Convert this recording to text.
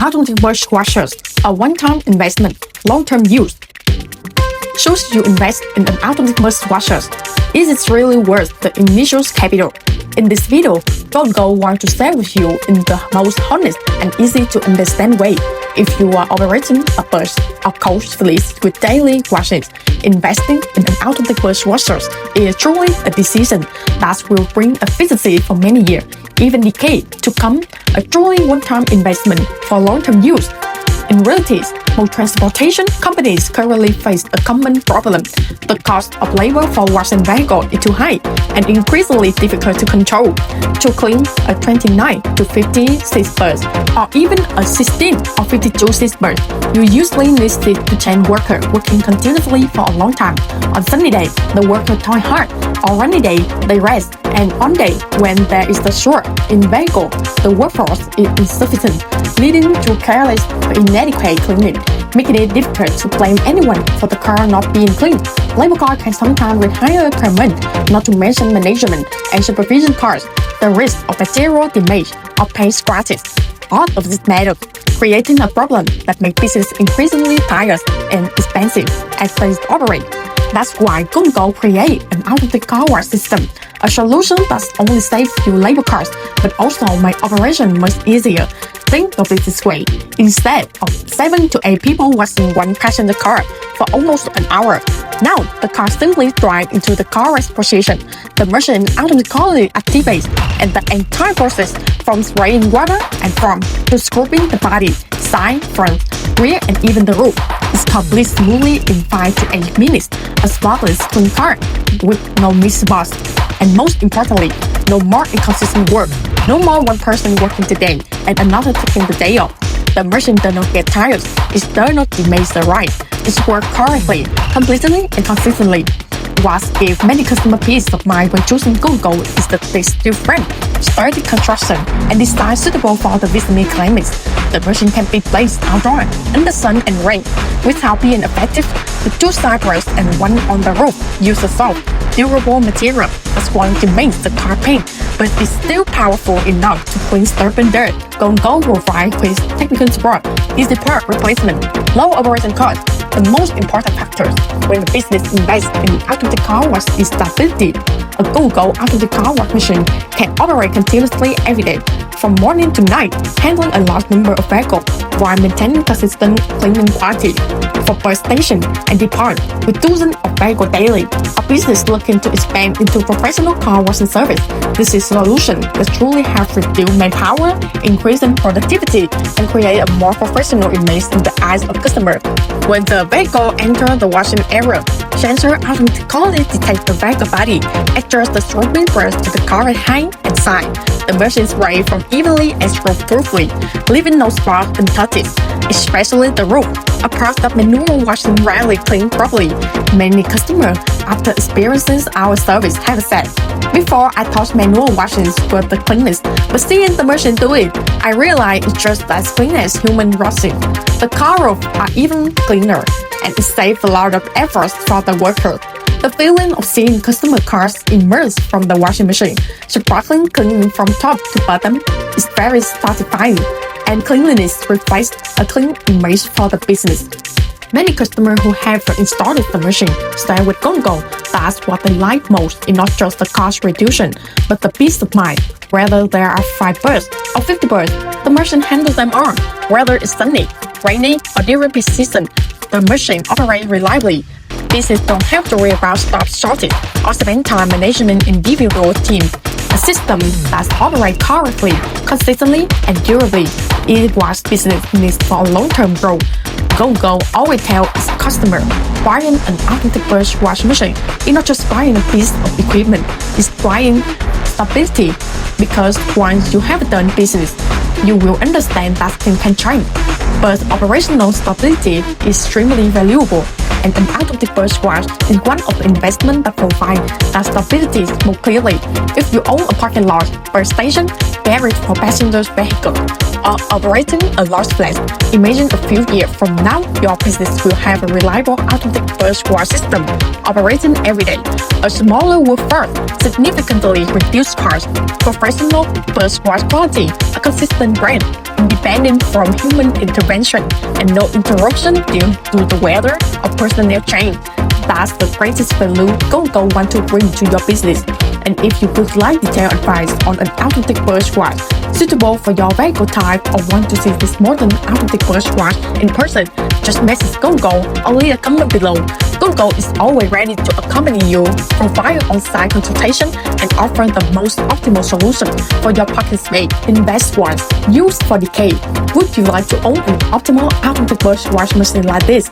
Automatic burst washers, a one-time investment, long-term use. Should you invest in an automatic burst washer? Is it really worth the initial capital? In this video, Go&Go want to share with you in the most honest and easy to understand way. If you are operating a burst or coach fleet with daily washings, investing in an automatic burst washer is truly a decision that will bring efficiency for many years, even decades to come, a truly one-time investment for long-term use. In reality, most transportation companies currently face a common problem. The cost of labor for washing vehicles is too high and increasingly difficult to control. To clean a 29 to 50 seatbelts or even a 16 or 52 seatbelt, you usually need to change worker working continuously for a long time. On sunny day, the worker toil hard. On rainy day, they rest. And on day when there is a short in vehicle, the workforce is insufficient, leading to careless or inadequate cleaning, making it difficult to blame anyone for the car not being clean. Labor costs can sometimes require payment, not to mention management and supervision costs, the risk of material damage or paint scratches. All of this matter, creating a problem that makes business increasingly tired and expensive as they operate. That's why Go&Go create an automatic car wash system, a solution that only saves you labor costs, but also make operation much easier. Think of it this way: instead of 7 to 8 people washing one passenger car for almost an hour, now the car simply drives into the car wash position. The machine automatically activates, and the entire process from spraying water and foam to scrubbing the body, side, front, rear, and even the roof is complete smoothly in 5 to 8 minutes. A spotless clean car with no missed spots. And most importantly, no more inconsistent work. No more one person working today and another taking the day off. The machine does not get tired. It does not damage the ride. It works correctly, completely and consistently. What gives many customers peace of mind when choosing Go&Go is that they still frame, sturdy construction, and design suitable for the business climates. The machine can be placed outdoors, in the sun and rain, without being effective. The two side bursts and one on the roof use a soft, durable material that's going to make the car paint, but it's still powerful enough to clean stubborn dirt. Go&Go will provide with technical support, easy part replacement, low operating costs. The most important factors when the business invests in automatic car wash is stability. A Go&Go automatic car wash machine can operate continuously every day, from morning to night, handling a large number of vehicles while maintaining consistent cleaning quality. For bus station and depart with dozens of vehicles daily, a business looking to expand into professional car washing service, this is a solution that truly helps reduce manpower, increase productivity, and create a more professional image in the eyes of customers. When the vehicle enters the washing area, sensor automatically detects the vehicle body, adjusts the scrubbing brush to the car height and size. The machine sprays from evenly and scrub-proofly, leaving no spots untouched, especially the roof, a part that manual washing rarely clean properly. Many customers, after experiencing our service, have said, "Before I thought manual washings were the cleanest, but seeing the machine do it, I realized it's just as clean as human washing. The car roofs are even cleaner, and it saves a lot of effort for the worker." The feeling of seeing customer cars emerge from the washing machine, sparkling clean from top to bottom, is very satisfying, and cleanliness reflects a clean image for the business. Many customers who have installed the machine stay with Go&Go. That's what they like most, in not just the cost reduction, but the peace of mind. Whether there are 5 birds or 50 birds, the machine handles them all. Whether it's sunny, rainy, or during peak season, the machine operates reliably. Business don't have to worry about staff shortage or spend time managing individual teams. A system that operates correctly, consistently, and durably is what business needs for long-term growth. Go&Go always tells its customer, buying an automatic burst wash machine is not just buying a piece of equipment, it's buying stability. Because once you have done business, you will understand that things can change. But operational stability is extremely valuable, and an automatic burst wash is one of the investments that provide that stability more clearly. If you own a parking lot, bus station, garage for passenger vehicles, or operating a large fleet. Imagine a few years from now, your business will have a reliable automatic bus wash system operating every day. A smaller workforce, significantly reduced costs, professional bus wash quality, a consistent brand, independent from human intervention, and no interruption due to the weather or personnel change. That's the greatest value Go&Go want to bring to your business. And if you would like detailed advice on an automatic bus wash suitable for your vehicle type or want to see this modern automatic bus wash in person, just message Go&Go or leave a comment below. Go&Go is always ready to accompany you, provide on-site consultation, and offer the most optimal solution for your parking space in best ones used for decades. Would you like to own an optimal automatic bus wash machine like this?